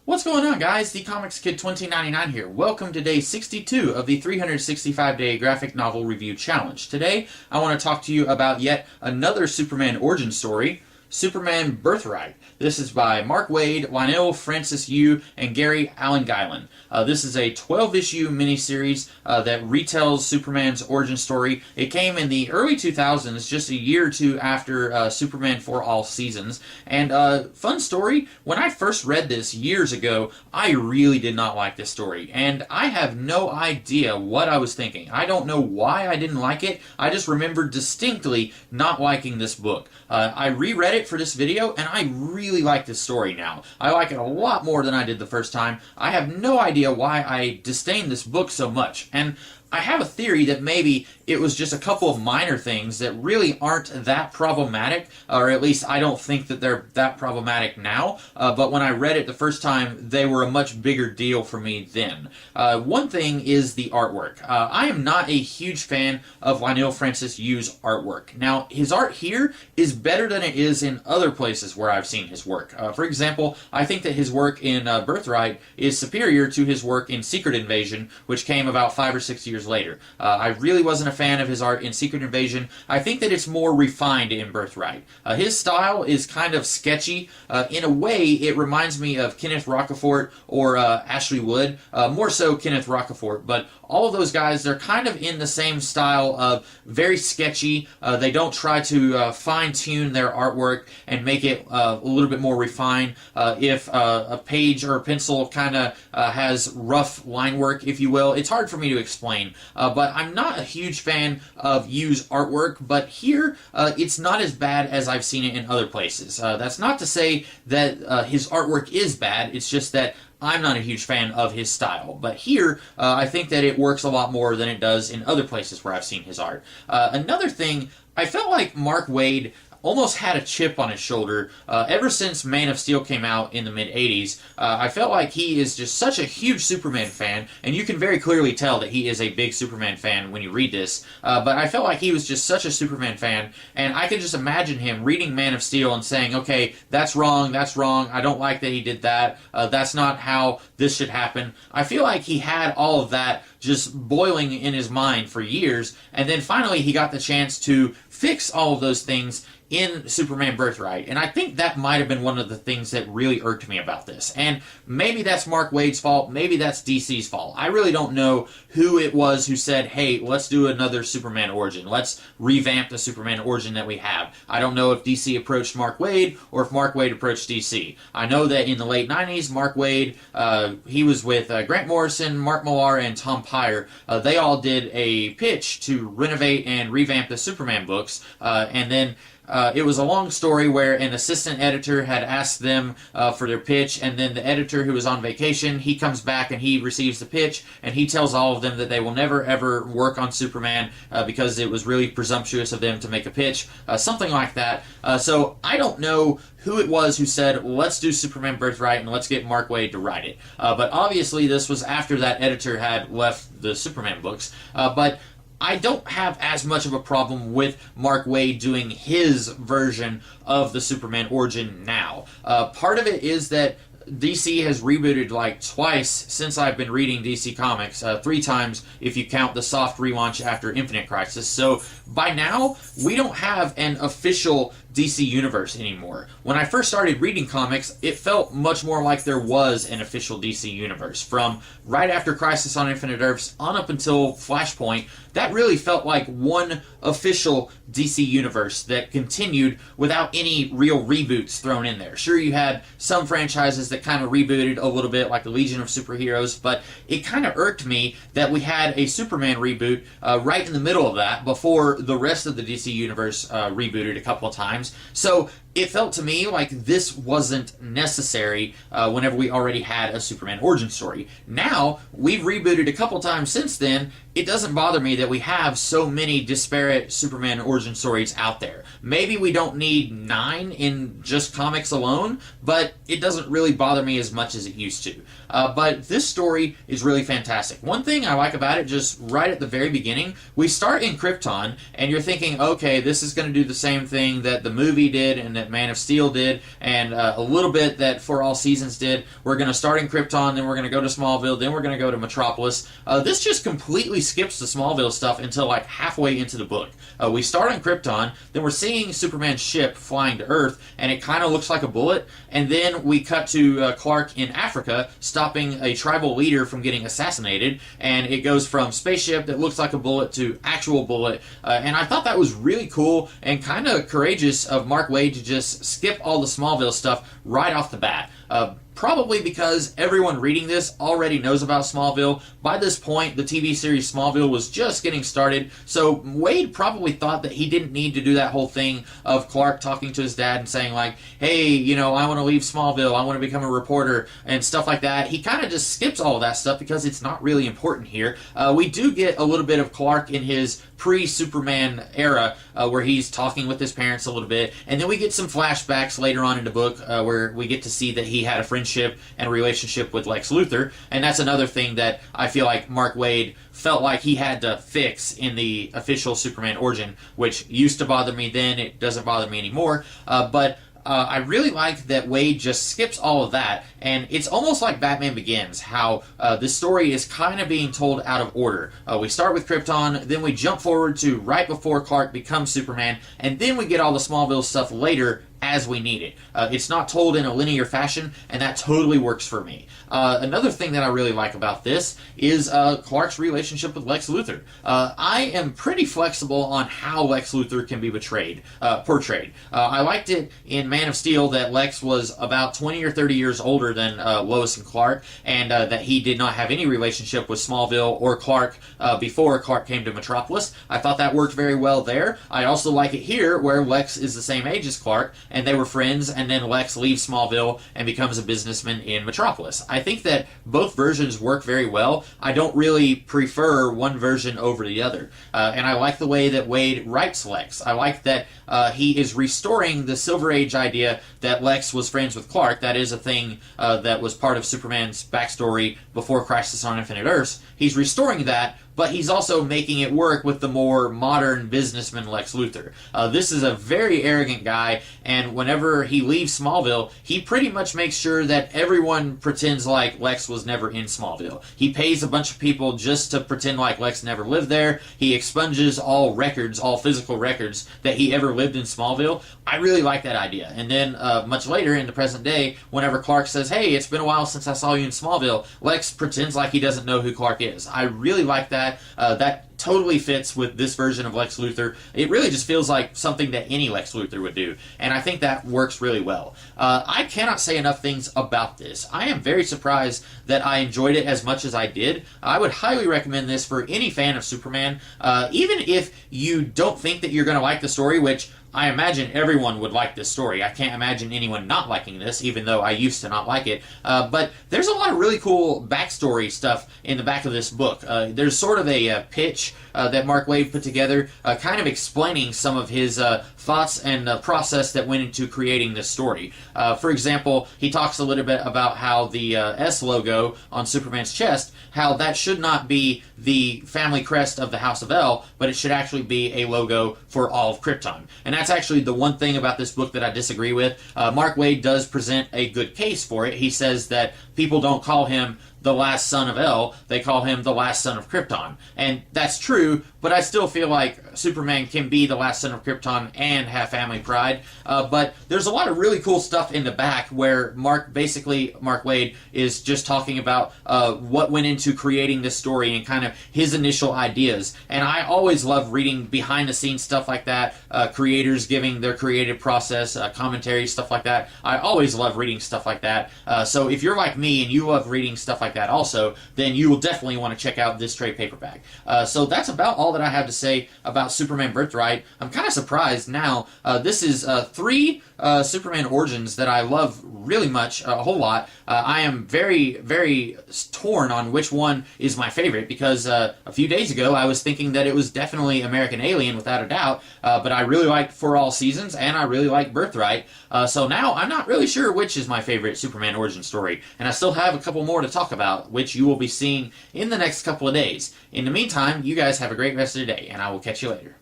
What's going on, guys? The Comics Kid 2099 here. Welcome to day 62 of the 365-day graphic novel review challenge. Today, I want to talk to you about yet another Superman origin story, Superman Birthright. This is by Mark Waid, Lionel Francis Yu, and Gary Allen Guylan. This is a 12-issue miniseries that retells Superman's origin story. It came in the early 2000s, just a year or two after Superman for All Seasons. And fun story, when I first read this years ago, I really did not like this story. And I have no idea what I was thinking. I don't know why I didn't like it. I just remember distinctly not liking this book. I reread it for this video, and I really like this story now. I like it a lot more than I did the first time. I have no idea why I disdain this book so much, and I have a theory that maybe it was just a couple of minor things that really aren't that problematic, or at least I don't think that they're that problematic now, but when I read it the first time, they were a much bigger deal for me then. One thing is the artwork. I am not a huge fan of Lionel Francis Yu's artwork. Now, his art here is better than it is in other places where I've seen his work. For example, I think that his work in Birthright is superior to his work in Secret Invasion, which came about 5 or 6 years later. I really wasn't a fan of his art in Secret Invasion. I think that it's more refined in Birthright. His style is kind of sketchy. In a way, it reminds me of Kenneth Rocafort or Ashley Wood, more so Kenneth Rocafort, but all of those guys, they're kind of in the same style of very sketchy. They don't try to fine-tune their artwork and make it a little bit more refined. If a page or a pencil kind of has rough line work, if you will, it's hard for me to explain. But I'm not a huge fan of Yu's artwork, but here it's not as bad as I've seen it in other places. That's not to say that his artwork is bad, it's just that I'm not a huge fan of his style, but here I think that it works a lot more than it does in other places where I've seen his art. Another thing, I felt like Mark Waid almost had a chip on his shoulder ever since Man of Steel came out in the mid-'80s. I felt like he is just such a huge Superman fan, and you can very clearly tell that he is a big Superman fan when you read this, but I felt like he was just such a Superman fan, and I can just imagine him reading Man of Steel and saying, okay, that's wrong, I don't like that he did that, that's not how this should happen. I feel like he had all of that just boiling in his mind for years, and then finally he got the chance to fix all of those things in Superman Birthright, and I think that might have been one of the things that really irked me about this. And maybe that's Mark Waid's fault, maybe that's DC's fault. I really don't know who it was who said, hey, let's do another Superman origin. Let's revamp the Superman origin that we have. I don't know if DC approached Mark Waid or if Mark Waid approached DC. I know that in the late 90s, Mark Waid, he was with Grant Morrison, Mark Millar, and Tom Peyer. They all did a pitch to renovate and revamp the Superman books, and then it was a long story where an assistant editor had asked them for their pitch, and then the editor who was on vacation, he comes back and he receives the pitch, and he tells all of them that they will never ever work on Superman because it was really presumptuous of them to make a pitch, something like that. So I don't know who it was who said, let's do Superman Birthright and let's get Mark Waid to write it. But obviously this was after that editor had left the Superman books. But I don't have as much of a problem with Mark Waid doing his version of the Superman origin now. Part of it is that DC has rebooted like twice since I've been reading DC Comics, 3 times if you count the soft relaunch after Infinite Crisis. So by now, we don't have an official DC Universe anymore. When I first started reading comics, it felt much more like there was an official DC Universe. From right after Crisis on Infinite Earths on up until Flashpoint, that really felt like one official DC Universe that continued without any real reboots thrown in there. Sure, you had some franchises that kind of rebooted a little bit, like the Legion of Superheroes, but it kind of irked me that we had a Superman reboot right in the middle of that before the rest of the DC Universe rebooted a couple of times. So it felt to me like this wasn't necessary whenever we already had a Superman origin story. Now, we've rebooted a couple times since then. It doesn't bother me that we have so many disparate Superman origin stories out there. Maybe we don't need 9 in just comics alone, but it doesn't really bother me as much as it used to. But this story is really fantastic. One thing I like about it, just right at the very beginning, we start in Krypton, and you're thinking, okay, this is going to do the same thing that the movie did and that Man of Steel did, and a little bit that For All Seasons did. We're going to start in Krypton, then we're going to go to Smallville, then we're going to go to Metropolis. This just completely skips the Smallville stuff until like halfway into the book. We start on Krypton, then we're seeing Superman's ship flying to Earth, and it kind of looks like a bullet, and then we cut to Clark in Africa stopping a tribal leader from getting assassinated, and it goes from spaceship that looks like a bullet to actual bullet, and I thought that was really cool and kind of courageous of Mark Waid to just skip all the Smallville stuff right off the bat. Probably because everyone reading this already knows about Smallville. By this point, the TV series Smallville was just getting started, so Waid probably thought that he didn't need to do that whole thing of Clark talking to his dad and saying like, hey, you know, I want to leave Smallville, I want to become a reporter, and stuff like that. He kind of just skips all of that stuff because it's not really important here. We do get a little bit of Clark in his pre-Superman era, where he's talking with his parents a little bit, and then we get some flashbacks later on in the book where we get to see that he had a friendship and a relationship with Lex Luthor, and that's another thing that I feel like Mark Waid felt like he had to fix in the official Superman origin, which used to bother me then, it doesn't bother me anymore, but I really like that Waid just skips all of that, and it's almost like Batman Begins, how this story is kind of being told out of order. We start with Krypton, then we jump forward to right before Clark becomes Superman, and then we get all the Smallville stuff later as we need it. It's not told in a linear fashion, and that totally works for me. Another thing that I really like about this is Clark's relationship with Lex Luthor. I am pretty flexible on how Lex Luthor can be portrayed. I liked it in Man of Steel that Lex was about 20 or 30 years older than Lois and Clark, and that he did not have any relationship with Smallville or Clark before Clark came to Metropolis. I thought that worked very well there. I also like it here where Lex is the same age as Clark, and they were friends, and then Lex leaves Smallville and becomes a businessman in Metropolis. I think that both versions work very well. I don't really prefer one version over the other. And I like the way that Waid writes Lex. I like that he is restoring the Silver Age idea that Lex was friends with Clark. That is a thing that was part of Superman's backstory before Crisis on Infinite Earths. He's restoring that, but he's also making it work with the more modern businessman Lex Luthor. This is a very arrogant guy, and whenever he leaves Smallville, he pretty much makes sure that everyone pretends like Lex was never in Smallville. He pays a bunch of people just to pretend like Lex never lived there. He expunges all records, all physical records, that he ever lived in Smallville. I really like that idea. And then much later in the present day, whenever Clark says, hey, it's been a while since I saw you in Smallville, Lex pretends like he doesn't know who Clark is. I really like that. That totally fits with this version of Lex Luthor. It really just feels like something that any Lex Luthor would do, and I think that works really well. I cannot say enough things about this. I am very surprised that I enjoyed it as much as I did. I would highly recommend this for any fan of Superman, even if you don't think that you're going to like the story, which I imagine everyone would like this story. I can't imagine anyone not liking this, even though I used to not like it. But there's a lot of really cool backstory stuff in the back of this book. There's sort of a pitch that Mark Waid put together, kind of explaining some of his thoughts and the process that went into creating this story. For example, he talks a little bit about how the S logo on Superman's chest, how that should not be the family crest of the House of El, but it should actually be a logo for all of Krypton. And that's actually the one thing about this book that I disagree with. Mark Waid does present a good case for it. He says that people don't call him the last son of El, they call him the last son of Krypton. And that's true, but I still feel like Superman can be the last son of Krypton and have family pride. But there's a lot of really cool stuff in the back where Mark Waid is just talking about what went into creating this story and kind of his initial ideas. And I always love reading behind the scenes stuff like that, creators giving their creative process, commentary, stuff like that. I always love reading stuff like that. So if you're like me and you love reading stuff like that also, then you will definitely want to check out this trade paperback. So that's about all that I have to say about Superman Birthright. I'm kind of surprised now. This is 3 Superman origins that I love really much, a whole lot. I am very, very torn on which one is my favorite because a few days ago I was thinking that it was definitely American Alien without a doubt, but I really liked For All Seasons and I really like Birthright. So now I'm not really sure which is my favorite Superman origin story, and I still have a couple more to talk about, which you will be seeing in the next couple of days. In the meantime, you guys have a great rest of the day, and I will catch you later.